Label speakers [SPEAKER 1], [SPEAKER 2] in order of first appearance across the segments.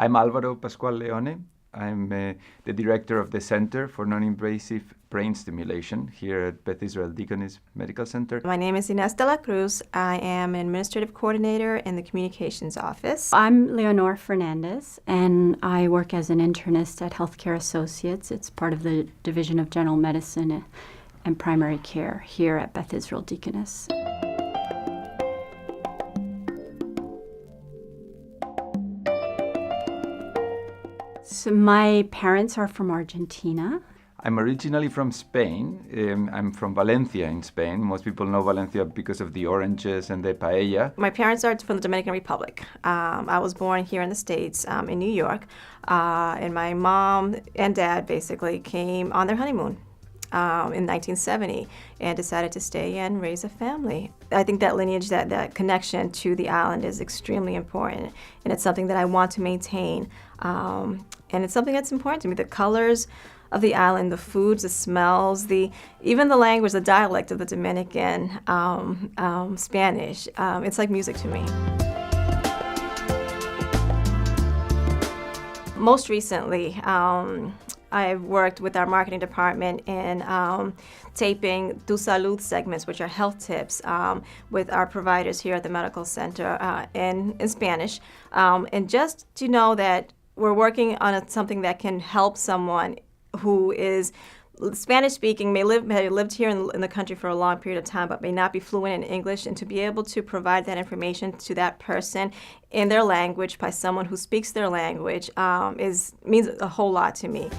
[SPEAKER 1] I'm Alvaro Pascual-Leone. I'm the director of the Center for Non-Invasive Brain Stimulation here at Beth Deaconess Medical Center.
[SPEAKER 2] My name is Ines de la Cruz. I am an administrative coordinator in the communications office.
[SPEAKER 3] I'm Leonor Fernandez, and I work as an internist at Healthcare Associates. It's part of the Division of General Medicine and Primary Care here at Beth Israel Deaconess. So my parents are from Argentina.
[SPEAKER 1] I'm originally from Spain. I'm from Valencia in Spain. Most people know Valencia because of the oranges and the paella.
[SPEAKER 2] My parents are from the Dominican Republic. I was born here in the States, in New York, and my mom and dad basically came on their honeymoon in 1970 and decided to stay and raise a family. I think that lineage, that connection to the island is extremely important, and it's something that I want to maintain. And it's something that's important to me. The colors of the island, the foods, the smells, even the language, the dialect of the Dominican Spanish. It's like music to me. Most recently, I've worked with our marketing department in taping Tu Salud segments, which are health tips, with our providers here at the medical center in Spanish. And just to know that we're working on something that can help someone who is Spanish-speaking, may have lived here in the country for a long period of time, but may not be fluent in English, and to be able to provide that information to that person in their language by someone who speaks their language means a whole lot to me.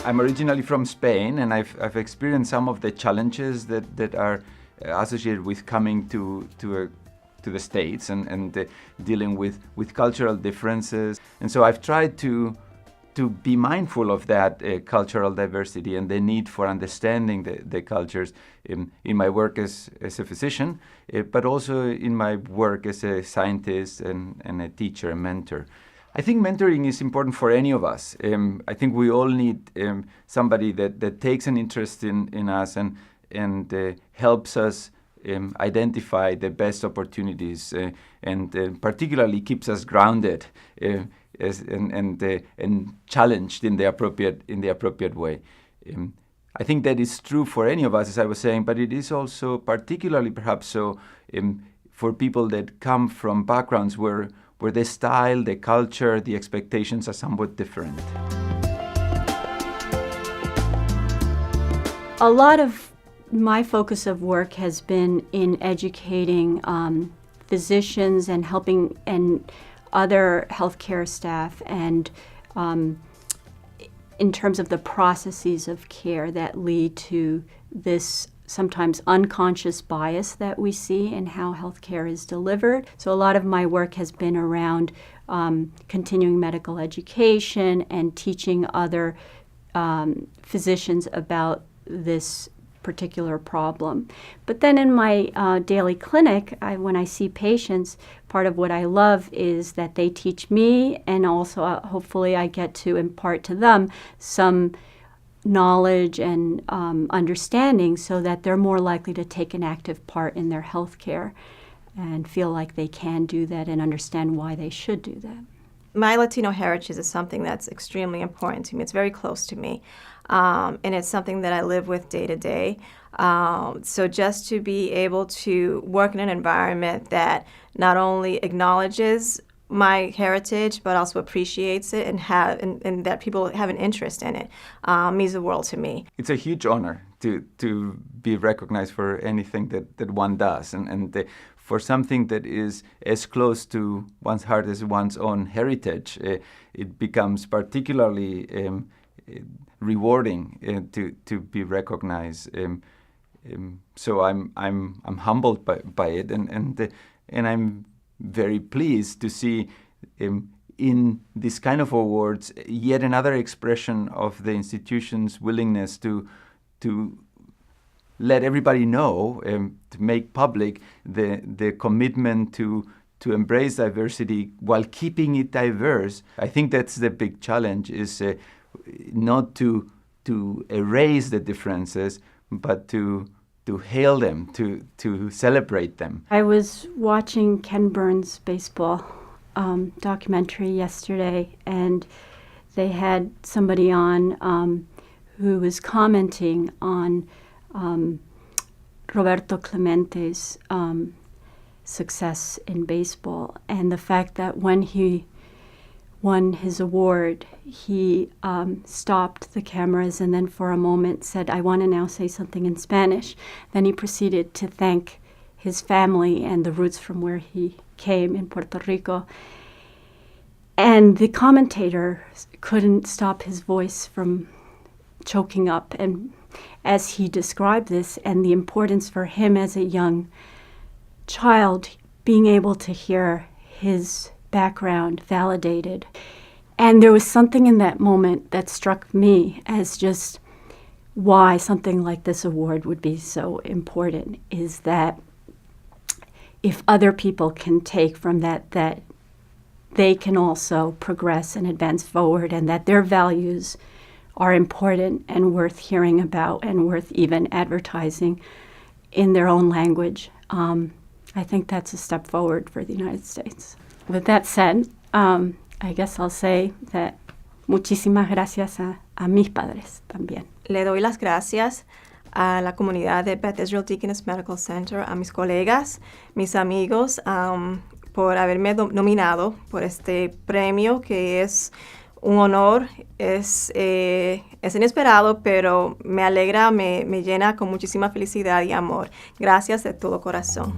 [SPEAKER 1] I'm originally from Spain, and I've experienced some of the challenges that are associated with coming to the States and dealing with cultural differences. And so I've tried to be mindful of that cultural diversity and the need for understanding the cultures in my work as a physician, but also in my work as a scientist and a teacher, a mentor. I think mentoring is important for any of us. I think we all need somebody that takes an interest in us and helps us identify the best opportunities and particularly keeps us grounded and challenged in the appropriate way. I think that is true for any of us, as I was saying, but it is also particularly perhaps so for people that come from backgrounds where the style, the culture, the expectations are somewhat different.
[SPEAKER 3] A lot of my focus of work has been in educating physicians and helping and other healthcare staff and in terms of the processes of care that lead to this sometimes unconscious bias that we see in how healthcare is delivered. So a lot of my work has been around continuing medical education and teaching other physicians about this particular problem. But then in my daily clinic, when I see patients, part of what I love is that they teach me, and also hopefully I get to impart to them some knowledge and understanding so that they're more likely to take an active part in their health care and feel like they can do that and understand why they should do that.
[SPEAKER 2] My Latino heritage is something that's extremely important to me. It's very close to me. And it's something that I live with day to day. So just to be able to work in an environment that not only acknowledges my heritage, but also appreciates it and that people have an interest in it means the world to me.
[SPEAKER 1] It's a huge honor to be recognized for anything that one does, and for something that is as close to one's heart as one's own heritage. It becomes particularly rewarding to be recognized. So I'm humbled by it, and I'm very pleased to see in this kind of awards yet another expression of the institution's willingness to let everybody know, to make public the commitment to embrace diversity while keeping it diverse. I think that's the big challenge, is not to erase the differences, but to hail them, to celebrate them.
[SPEAKER 3] I was watching Ken Burns' baseball documentary yesterday, and they had somebody on who was commenting on Roberto Clemente's success in baseball, and the fact that when he won his award, he stopped the cameras and then for a moment said, "I want to now say something in Spanish." Then he proceeded to thank his family and the roots from where he came in Puerto Rico. And the commentator couldn't stop his voice from choking up, and as he described this and the importance for him as a young child, being able to hear his background validated. And there was something in that moment that struck me as just why something like this award would be so important, is that if other people can take from that they can also progress and advance forward, and that their values are important and worth hearing about and worth even advertising in their own language. I think that's a step forward for the United States. With that said, I guess I'll say that muchísimas gracias a mis padres también.
[SPEAKER 2] Le doy las gracias a la comunidad de Beth Israel Deaconess Medical Center, a mis colegas, mis amigos, por haberme nominado por este premio, que es un honor, es inesperado, pero me alegra, me llena con muchísima felicidad y amor. Gracias de todo corazón.